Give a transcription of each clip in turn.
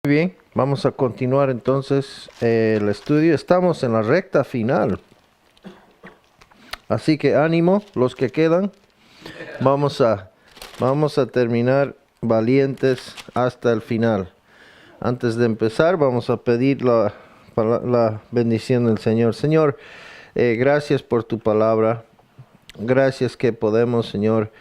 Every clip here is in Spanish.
Muy bien, vamos a continuar entonces el estudio. Estamos en la recta final. Así que ánimo, los que quedan. Vamos a, vamos a terminar valientes hasta el final. Antes de empezar, vamos a pedir la bendición del Señor. Señor, gracias por tu palabra. Gracias que podemos, Señor,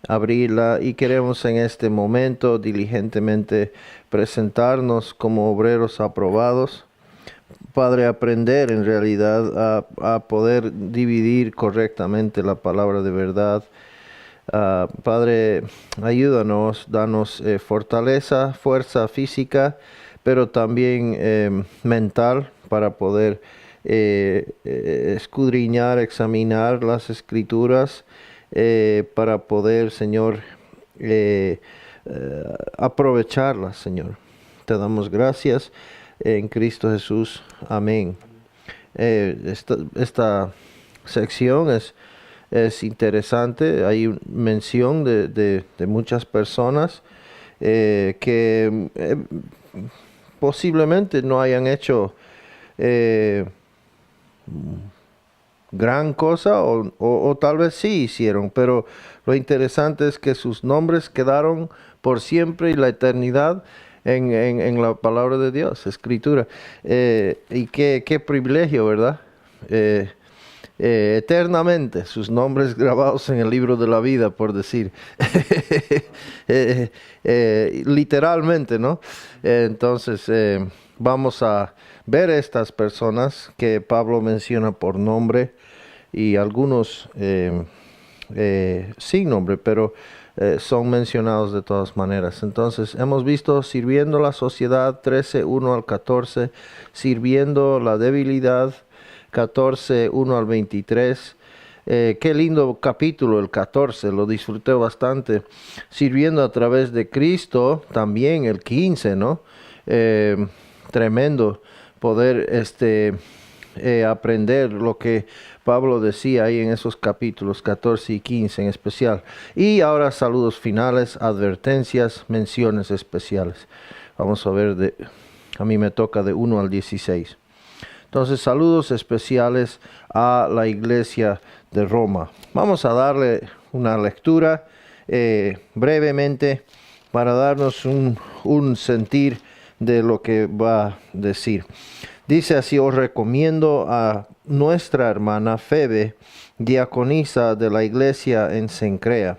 abrirla y queremos en este momento diligentemente presentarnos como obreros aprobados. Padre, aprender en realidad a poder dividir correctamente la palabra de verdad. Padre, ayúdanos, danos fortaleza, fuerza física, pero también mental para poder escudriñar, examinar las escrituras, para poder, Señor, aprovecharlas, Señor. Te damos gracias en Cristo Jesús. Amén. Esta sección es interesante. Hay mención de muchas personas que posiblemente no hayan hecho gran cosa o tal vez sí hicieron, pero lo interesante es que sus nombres quedaron por siempre y la eternidad en la palabra de Dios, escritura. Y qué privilegio, ¿verdad? Eternamente sus nombres grabados en el libro de la vida, por decir. Literalmente, ¿no? Entonces, vamos a ver estas personas que Pablo menciona por nombre y algunos sin nombre, pero son mencionados de todas maneras. Entonces, hemos visto sirviendo la sociedad 13:1 al 14, sirviendo la debilidad 14:1 al 23. Qué lindo capítulo el 14, lo disfruté bastante. Sirviendo a través de Cristo, también el 15, ¿no? Tremendo poder aprender lo que Pablo decía ahí en esos capítulos 14 y 15 en especial. Y ahora saludos finales, advertencias, menciones especiales. Vamos a ver, a mí me toca de 1 al 16. Entonces, saludos especiales a la iglesia de Roma. Vamos a darle una lectura brevemente para darnos un sentir de lo que va a decir. Dice así: os recomiendo a nuestra hermana Febe, diaconisa de la iglesia en Cencrea,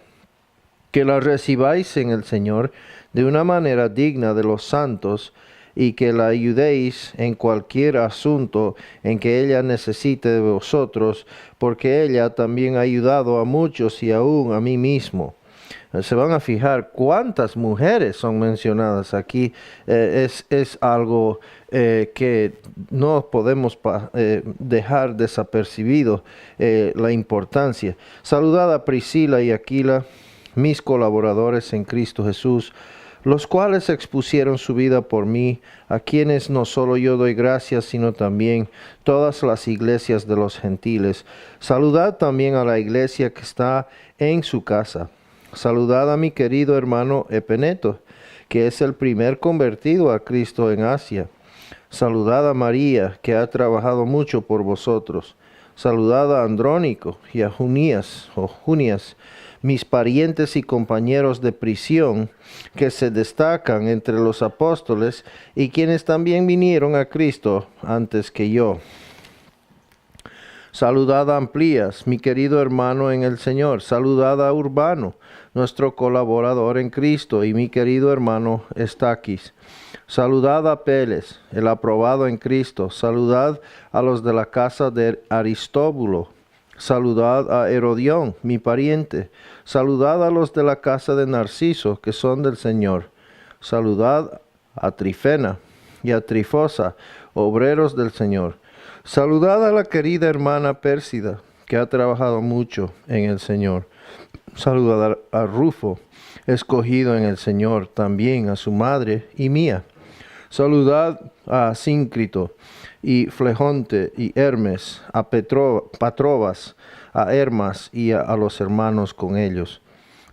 que la recibáis en el Señor de una manera digna de los santos, y que la ayudéis en cualquier asunto en que ella necesite de vosotros, porque ella también ha ayudado a muchos y aún a mí mismo. Se van a fijar cuántas mujeres son mencionadas aquí. Es algo que no podemos dejar desapercibido, la importancia. Saludad a Priscila y Aquila, mis colaboradores en Cristo Jesús, los cuales expusieron su vida por mí, a quienes no solo yo doy gracias, sino también todas las iglesias de los gentiles. Saludad también a la iglesia que está en su casa. Saludad a mi querido hermano Epeneto, que es el primer convertido a Cristo en Asia. Saludad a María, que ha trabajado mucho por vosotros. Saludad a Andrónico y a Junias, mis parientes y compañeros de prisión, que se destacan entre los apóstoles y quienes también vinieron a Cristo antes que yo. Saludad a Amplías, mi querido hermano en el Señor. Saludad a Urbano, nuestro colaborador en Cristo, y mi querido hermano Estaquis. Saludad a Peles, el aprobado en Cristo. Saludad a los de la casa de Aristóbulo. Saludad a Herodión, mi pariente. Saludad a los de la casa de Narciso, que son del Señor. Saludad a Trifena y a Trifosa, obreros del Señor. Saludad a la querida hermana Pérsida, que ha trabajado mucho en el Señor. Saludad a Rufo, escogido en el Señor, también a su madre y mía. Saludad a Síncrito y Flegonte y Hermes, a Patrobas, a Hermas y a los hermanos con ellos.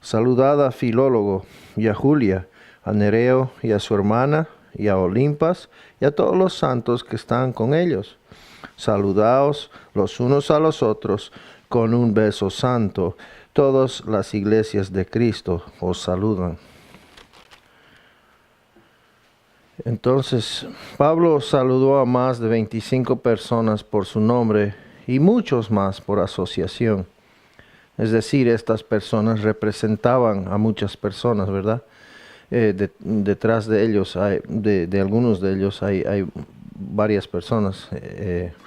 Saludad a Filólogo y a Julia, a Nereo y a su hermana, y a Olimpas, y a todos los santos que están con ellos. Saludaos los unos a los otros con un beso santo. Todas las iglesias de Cristo os saludan. Entonces, Pablo saludó a más de 25 personas por su nombre y muchos más por asociación. Es decir, estas personas representaban a muchas personas, ¿verdad? Detrás de ellos, de algunos de ellos, hay varias personas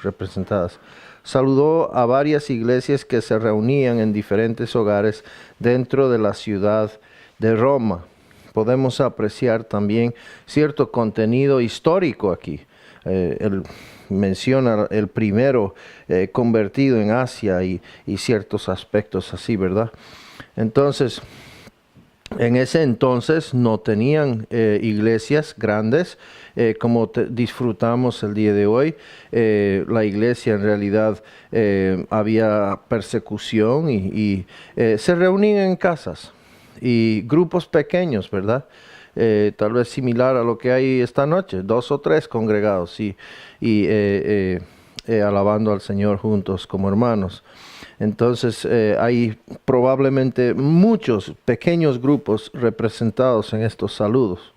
representadas. Saludó a varias iglesias que se reunían en diferentes hogares dentro de la ciudad de Roma. Podemos apreciar también cierto contenido histórico aquí. Él menciona el primero convertido en Asia y ciertos aspectos así, ¿verdad? Entonces, en ese entonces no tenían iglesias grandes como disfrutamos el día de hoy. La iglesia en realidad había persecución y se reunían en casas y grupos pequeños, ¿verdad? Tal vez similar a lo que hay esta noche, 2 o 3 congregados y alabando al Señor juntos como hermanos. Entonces hay probablemente muchos pequeños grupos representados en estos saludos.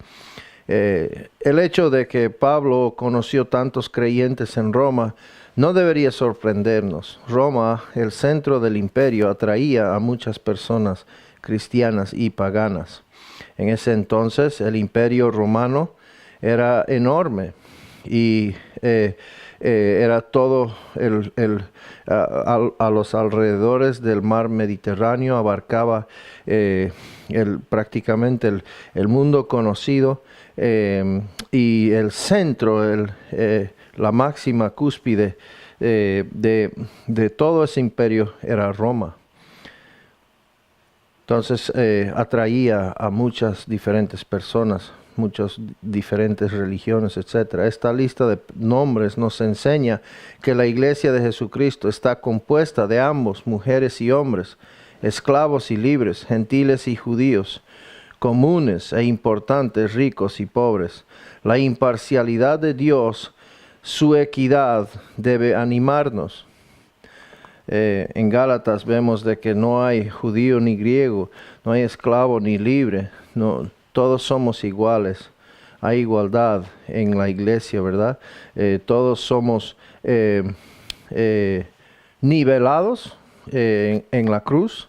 El hecho de que Pablo conoció tantos creyentes en Roma no debería sorprendernos. Roma, el centro del imperio, atraía a muchas personas cristianas y paganas. En ese entonces el imperio romano era enorme y era todo a los alrededores del mar Mediterráneo, abarcaba prácticamente el mundo conocido y el centro, la máxima cúspide de todo ese imperio era Roma. Entonces atraía a muchas diferentes personas, muchas diferentes religiones, etc. Esta lista de nombres nos enseña que la iglesia de Jesucristo está compuesta de ambos, mujeres y hombres, esclavos y libres, gentiles y judíos, comunes e importantes, ricos y pobres. La imparcialidad de Dios, su equidad, debe animarnos. En Gálatas vemos de que no hay judío ni griego, no hay esclavo ni libre, no, todos somos iguales. Hay igualdad en la iglesia, ¿verdad? Todos somos nivelados en la cruz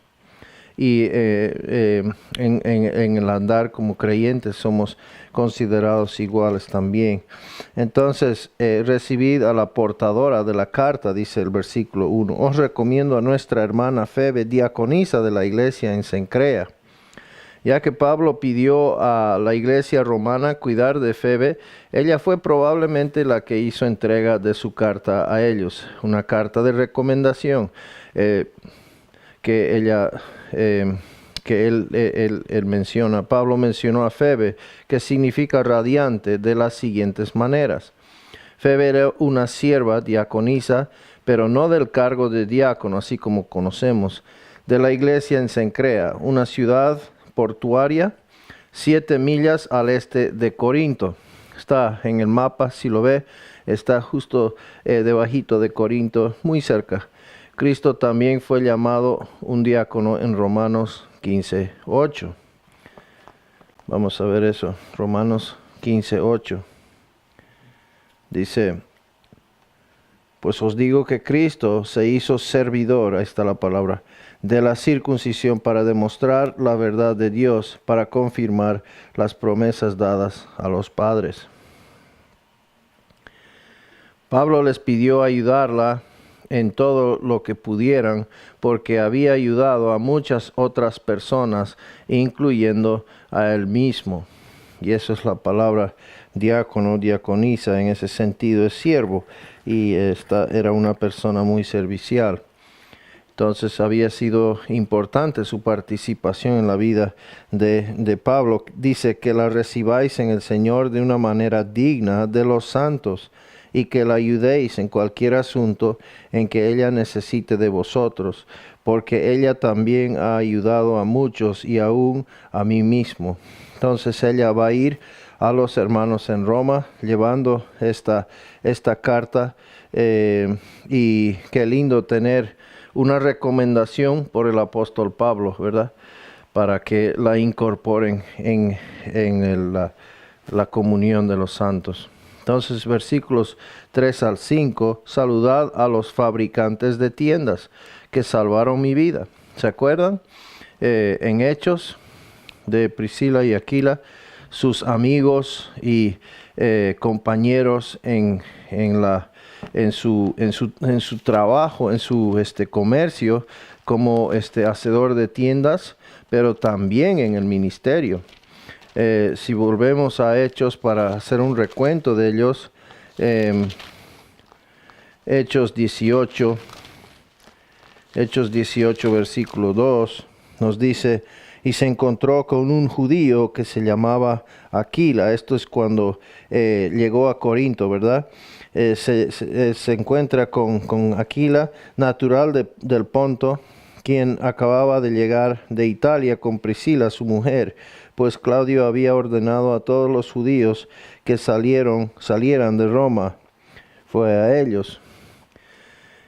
y en el andar como creyentes somos considerados iguales también. Entonces, recibid a la portadora de la carta, dice el versículo 1. Os recomiendo a nuestra hermana Febe, diaconisa de la iglesia en Cencrea. Ya que Pablo pidió a la iglesia romana cuidar de Febe, ella fue probablemente la que hizo entrega de su carta a ellos, una carta de recomendación que él menciona. Pablo mencionó a Febe, que significa radiante, de las siguientes maneras. Febe era una sierva diaconisa, pero no del cargo de diácono, así como conocemos, de la iglesia en Cencrea, una ciudad portuaria, 7 millas al este de Corinto. Está en el mapa, si lo ve, está justo debajito de Corinto, muy cerca. Cristo también fue llamado un diácono en Romanos 15:8. Vamos a ver eso, Romanos 15:8. Dice, pues os digo que Cristo se hizo servidor, ahí está la palabra, de la circuncisión para demostrar la verdad de Dios, para confirmar las promesas dadas a los padres. Pablo les pidió ayudarla en todo lo que pudieran, porque había ayudado a muchas otras personas, incluyendo a él mismo. Y eso es la palabra diácono, diaconisa, en ese sentido es siervo, y esta era una persona muy servicial. Entonces había sido importante su participación en la vida de Pablo. Dice que la recibáis en el Señor de una manera digna de los santos, y que la ayudéis en cualquier asunto en que ella necesite de vosotros, porque ella también ha ayudado a muchos y aún a mí mismo. Entonces ella va a ir a los hermanos en Roma llevando esta carta, y qué lindo tener una recomendación por el apóstol Pablo, ¿verdad? Para que la incorporen en la comunión de los santos. Entonces, versículos 3 al 5, saludad a los fabricantes de tiendas que salvaron mi vida. ¿Se acuerdan? En Hechos de Priscila y Aquila, sus amigos y compañeros en su trabajo, en su comercio como hacedor de tiendas, pero también en el ministerio. Si volvemos a Hechos para hacer un recuento de ellos, Hechos 18 versículo 2 nos dice: y se encontró con un judío que se llamaba Aquila. Esto es cuando llegó a Corinto, ¿verdad? Se encuentra con Aquila, natural del Ponto, quien acababa de llegar de Italia con Priscila, su mujer, pues Claudio había ordenado a todos los judíos que salieran de Roma. Fue a ellos.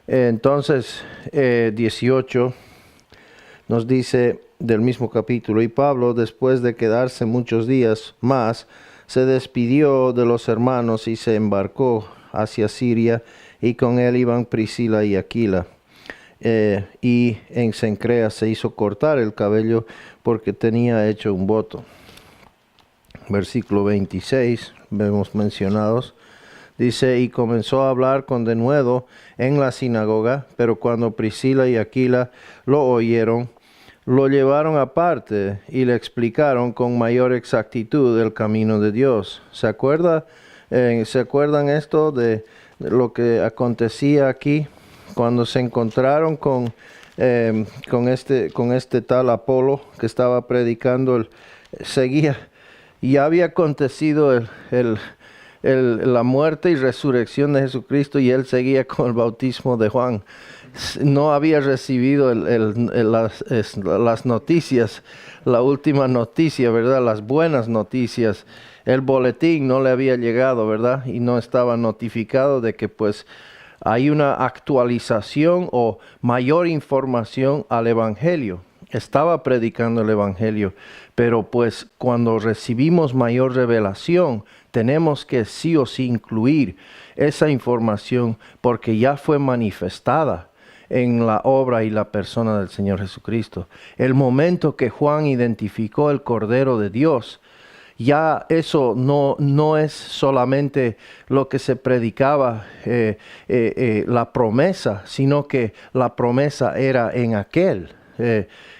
Entonces, 18 nos dice del mismo capítulo: y Pablo, después de quedarse muchos días más, se despidió de los hermanos y se embarcó hacia Siria, y con él iban Priscila y Aquila. Y en Cencrea se hizo cortar el cabello porque tenía hecho un voto. Versículo 26, vemos mencionados. Dice: y comenzó a hablar con denuedo en la sinagoga, pero cuando Priscila y Aquila lo oyeron, lo llevaron aparte y le explicaron con mayor exactitud el camino de Dios. ¿Se acuerdan esto de lo que acontecía aquí? Cuando se encontraron con este tal Apolo que estaba predicando, ya había acontecido la muerte y resurrección de Jesucristo, y él seguía con el bautismo de Juan. No había recibido las noticias, la última noticia, ¿verdad? Las buenas noticias. El boletín no le había llegado, ¿verdad? Y no estaba notificado de que pues hay una actualización o mayor información al Evangelio. Estaba predicando el Evangelio, pero pues cuando recibimos mayor revelación, tenemos que sí o sí incluir esa información porque ya fue manifestada en la obra y la persona del Señor Jesucristo. El momento que Juan identificó el Cordero de Dios, ya eso no es solamente lo que se predicaba, la promesa, sino que la promesa era en aquel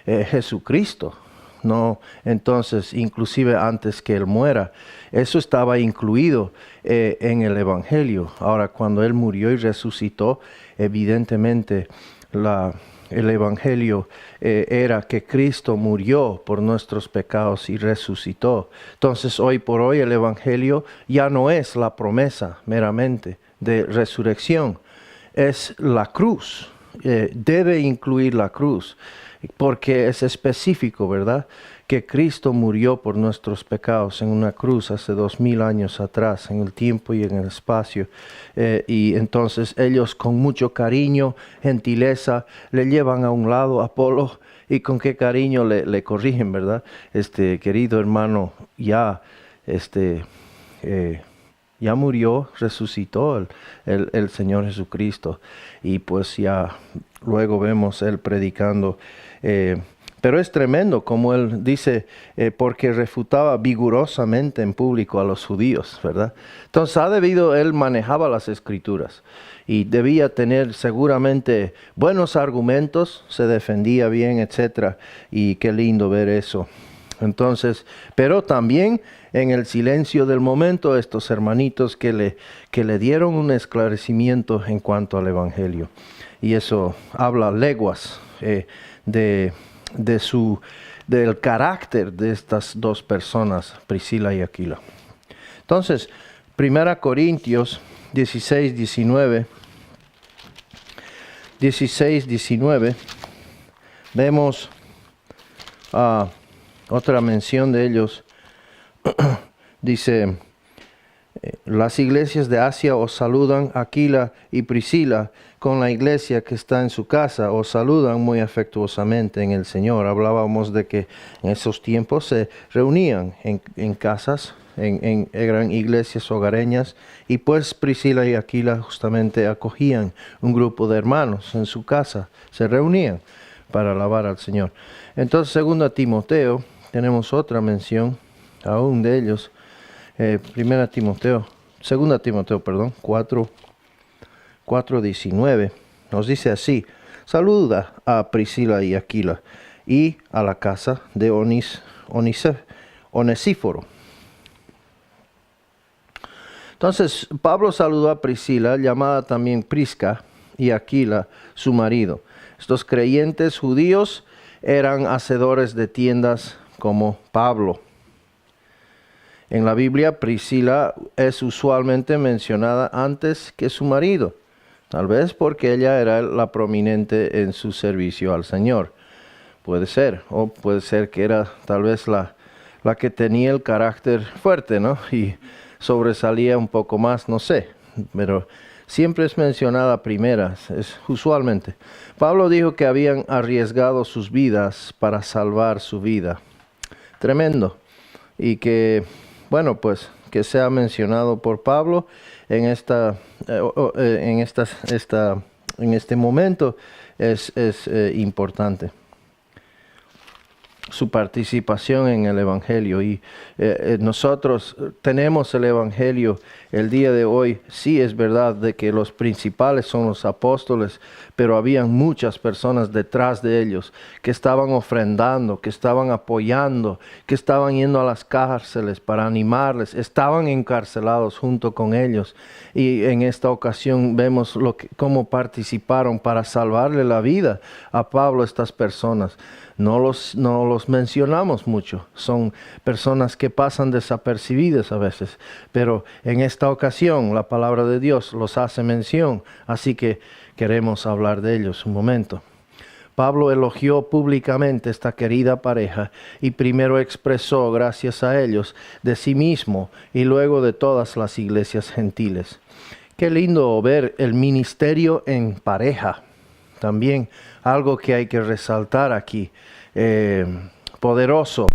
Jesucristo. No, entonces, inclusive antes que él muera, eso estaba incluido en el Evangelio. Ahora, cuando él murió y resucitó, evidentemente el Evangelio era que Cristo murió por nuestros pecados y resucitó. Entonces, hoy por hoy el Evangelio ya no es la promesa meramente de resurrección, es la cruz. Debe incluir la cruz, porque es específico, ¿verdad? Que Cristo murió por nuestros pecados en una cruz hace 2000 años atrás, en el tiempo y en el espacio. Y entonces ellos con mucho cariño, gentileza, le llevan a un lado a Apolo, y con qué cariño le corrigen, ¿verdad? Querido hermano, ya murió, resucitó el Señor Jesucristo. Y pues ya luego vemos él predicando. Pero es tremendo como él dice, porque refutaba vigorosamente en público a los judíos, ¿verdad? Entonces él manejaba las escrituras y debía tener seguramente buenos argumentos, se defendía bien, etcétera. Y qué lindo ver eso. Entonces, pero también en el silencio del momento, estos hermanitos que le dieron un esclarecimiento en cuanto al Evangelio. Y eso habla leguas del carácter de estas dos personas, Priscila y Aquila. Entonces, 1 Corintios 16-19, vemos otra mención de ellos. Dice, las iglesias de Asia os saludan, Aquila y Priscila, con la iglesia que está en su casa, os saludan muy afectuosamente en el Señor. Hablábamos de que en esos tiempos se reunían en casas, eran iglesias hogareñas, y pues Priscila y Aquila justamente acogían un grupo de hermanos en su casa, se reunían para alabar al Señor. Entonces, segundo Timoteo, tenemos otra mención aún de ellos. Segunda Timoteo, 4:19, nos dice así: saluda a Priscila y Aquila y a la casa de Onesíforo. Entonces, Pablo saludó a Priscila, llamada también Prisca, y Aquila, su marido. Estos creyentes judíos eran hacedores de tiendas como Pablo. En la Biblia, Priscila es usualmente mencionada antes que su marido, tal vez porque ella era la prominente en su servicio al Señor. Puede ser, o puede ser que era tal vez la que tenía el carácter fuerte, ¿no? Y sobresalía un poco más, no sé, pero siempre es mencionada primera, usualmente. Pablo dijo que habían arriesgado sus vidas para salvar su vida. Tremendo. Y que, bueno, pues que sea mencionado por Pablo en este momento es importante. Su participación en el Evangelio, y nosotros tenemos el Evangelio el día de hoy. Sí, es verdad de que los principales son los apóstoles, pero habían muchas personas detrás de ellos que estaban ofrendando, que estaban apoyando, que estaban yendo a las cárceles para animarles, estaban encarcelados junto con ellos, y en esta ocasión vemos cómo participaron para salvarle la vida a Pablo estas personas. No los mencionamos mucho, son personas que pasan desapercibidas a veces, pero en esta ocasión la palabra de Dios los hace mención, así que queremos hablar de ellos un momento. Pablo elogió públicamente esta querida pareja y primero expresó, gracias a ellos, de sí mismo y luego de todas las iglesias gentiles. Qué lindo ver el ministerio en pareja. También algo que hay que resaltar aquí, poderoso